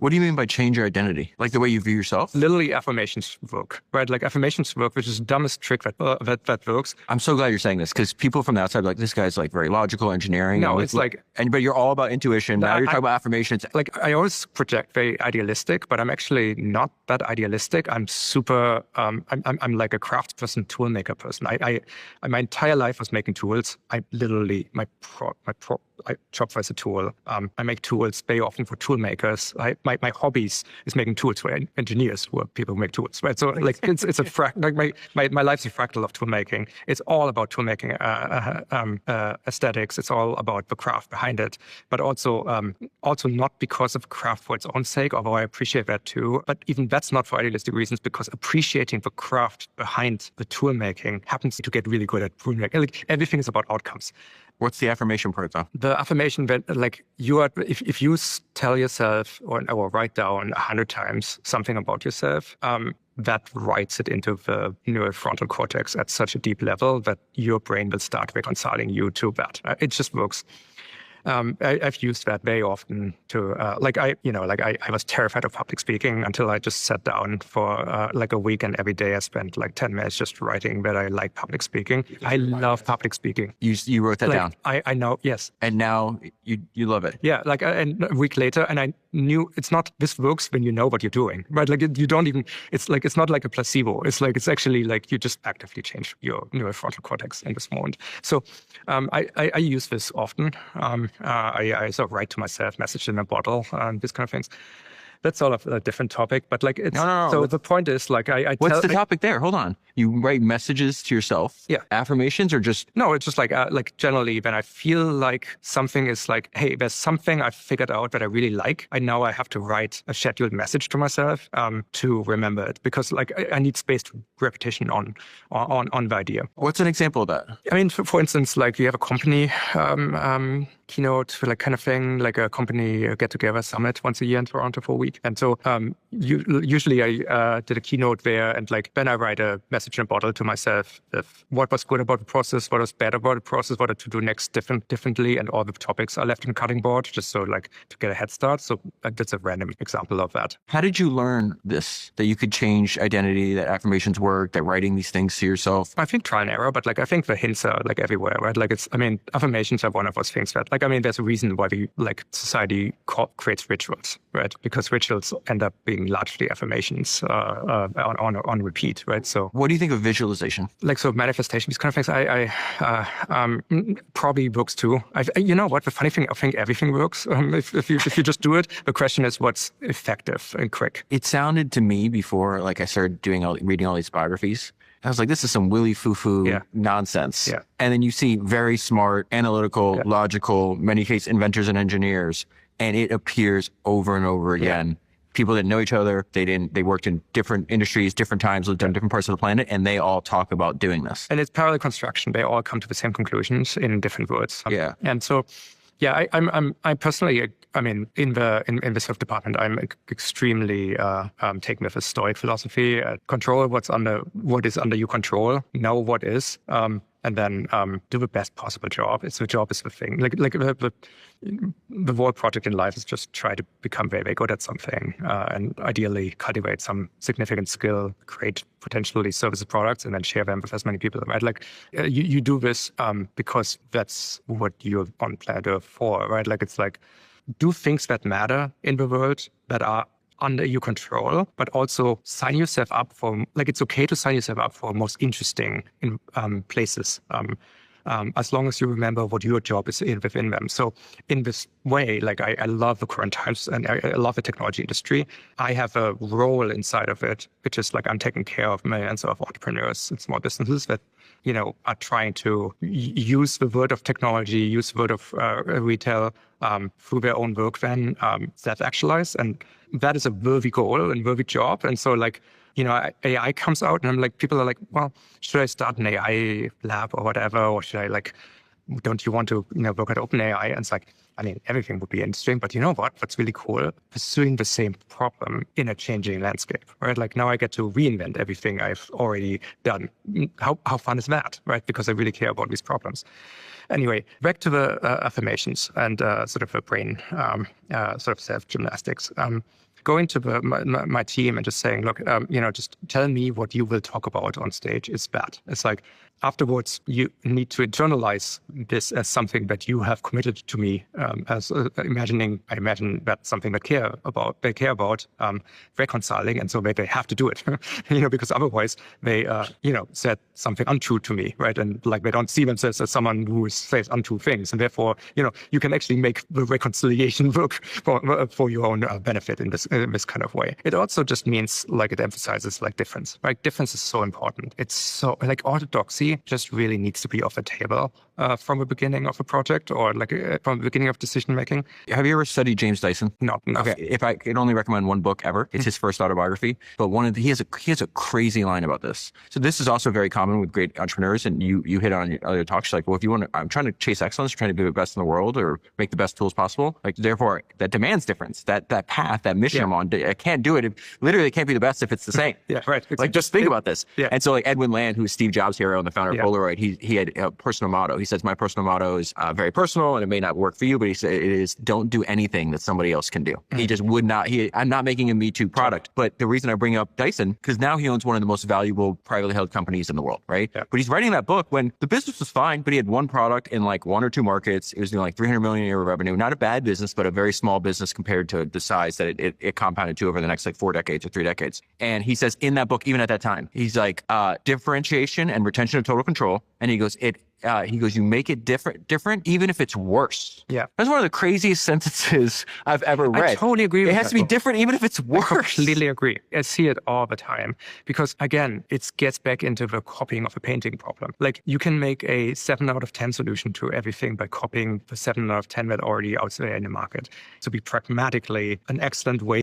What do you mean by change your identity? Like the way you view yourself? Literally affirmations work, right? Like affirmations work, which is the dumbest trick that works. I'm so glad you're saying this because people from the outside are like, this guy's like very logical engineering. No, it's like... But you're all about intuition. Now you're talking about affirmations. Like I always project very idealistic, but I'm actually not that idealistic. I'm super, I'm like a craftsperson, toolmaker person. My entire life was making tools. I literally, I Shopify is a tool. I make tools very often for tool makers. My hobbies is making tools for engineers who are people who make tools, right? So like it's a like my life's a fractal of tool making. It's all about tool making aesthetics. It's all about the craft behind it, but also not because of craft for its own sake, although I appreciate that too. But even that's not for idealistic reasons, because appreciating the craft behind the tool making happens to get really good at tool making. Like everything is about outcomes. What's the affirmation part though? The affirmation that like you are, if you tell yourself or write down 100 times something about yourself, that writes it into the frontal cortex at such a deep level that your brain will start reconciling you to that. It just works. I've used that very often to, I was terrified of public speaking until I just sat down for like a week, and every day I spent like 10 minutes just writing that I like public speaking. I love public speaking. You wrote that down? I know, yes. And now you love it? Yeah, like and a week later, and I knew it's not, this works when you know what you're doing, right? Like you don't even, it's not like a placebo. It's actually like you just actively change your neurofrontal cortex in this moment. So I use this often. I sort of write to myself, message in a bottle, these kind of things. That's all a different topic, but like it's... No. So the point is like What's the topic there? Hold on. You write messages to yourself? Yeah. Affirmations or just... No, it's just like generally when I feel like something is like, hey, there's something I figured out that I really like. I have to write a scheduled message to myself to remember it, because like I need space to repetition on the idea. What's an example of that? I mean, for instance, like you have a company keynote, like kind of thing, like a company get-together summit once a year in Toronto for a week. And so usually I did a keynote there, and like then I write a message in a bottle to myself of what was good about the process, what was bad about the process, what to do next differently, and all the topics are left on cutting board just so like to get a head start. So that's a random example of that. How did you learn this, that you could change identity, that affirmations work, that writing these things to yourself? I think trial and error, but like I think the hints are like everywhere, right? Like affirmations are one of those things that like, there's a reason why society creates rituals, right? Because rituals end up being largely affirmations on repeat, right? So what do you think of visualization? Like, so manifestation, these kind of things, I probably works too. You know what? The funny thing, I think everything works if you just do it. The question is what's effective and quick. It sounded to me before, like I started reading all these biographies, I was like, this is some willy foo-foo nonsense. Yeah. And then you see very smart, analytical, logical, many cases inventors and engineers, and it appears over and over again. Yeah. People didn't know each other. They worked in different industries, different times, lived on different parts of the planet, and they all talk about doing this. And it's parallel construction. They all come to the same conclusions in different words. Yeah. And so, yeah, I personally, I mean, in the self department, I'm extremely taken with a Stoic philosophy. Control what is under your control. Know what is, and then do the best possible job. The job is the thing. Like the whole project in life is just try to become very, very good at something, and ideally cultivate some significant skill, create potentially services, products, and then share them with as many people. Right? Like you do this because that's what you're on planet Earth for, right? Like it's like, do things that matter in the world that are under your control, but also sign yourself up for, like, it's okay to sign yourself up for most interesting places, as long as you remember what your job is within them. So in this way, like I love the current times and I love the technology industry. I have a role inside of it, which is like I'm taking care of millions of entrepreneurs and small businesses that, are trying to use the word of technology, use the word of retail through their own work, then self-actualize. And that is a worthy goal and worthy job. And so like, AI comes out and I'm like, people are like, well, should I start an AI lab or whatever? Or should I don't you want to, work at OpenAI? And it's like, I mean, everything would be interesting, but you know what? What's really cool? Pursuing the same problem in a changing landscape, right? Like now I get to reinvent everything I've already done. How fun is that, right? Because I really care about these problems. Anyway, back to the affirmations and sort of a brain, sort of self-gymnastics. going to my team and just saying, look, just tell me what you will talk about on stage is bad. It's like, afterwards, you need to internalize this as something that you have committed to me. I imagine that's something they care about reconciling, and so they have to do it. Because otherwise they said something untrue to me, right? And like they don't see themselves as someone who says untrue things, and therefore you can actually make the reconciliation work for your own benefit in this kind of way. It also just means like it emphasizes like difference. Right? Difference is so important. It's so like orthodoxy just really needs to be off the table from the beginning of a project or like from the beginning of decision making. Have you ever studied James Dyson? No. Okay. If I could only recommend one book ever, it's his first autobiography. But he has a crazy line about this. So this is also very common with great entrepreneurs, and you hit on your other talks. Like, well, if you want to, I'm trying to chase excellence, trying to be the best in the world, or make the best tools possible. Like, therefore, that demands difference. That path, that mission I'm on, I can't do it. Literally, it can't be the best if it's the same. Yeah, right. Like, just think about this. Yeah. And so, like Edwin Land, who's Steve Jobs' hero and the founder of Polaroid, he had a personal motto. He says, my personal motto is very personal, and it may not work for you, but he said it is, don't do anything that somebody else can do. He just would not. I'm not making a Me Too product. But the reason I bring up Dyson, because now he owns one of the most valuable privately held companies in the world, right? Yeah. But he's writing that book when the business was fine, but he had one product in like one or two markets. It was doing like 300 million a year of revenue. Not a bad business, but a very small business compared to the size that it compounded to over the next like 4 decades or 3 decades. And he says in that book, even at that time, he's like, differentiation and retention of total control. And he goes, you make it different, even if it's worse. Yeah. That's one of the craziest sentences I've ever read. I totally agree with that. It has to be different, even if it's worse. I completely agree. I see it all the time because, again, it gets back into the copying of a painting problem. Like, you can make a 7 out of 10 solution to everything by copying the 7 out of 10 that already out there in the market. To be pragmatically an excellent way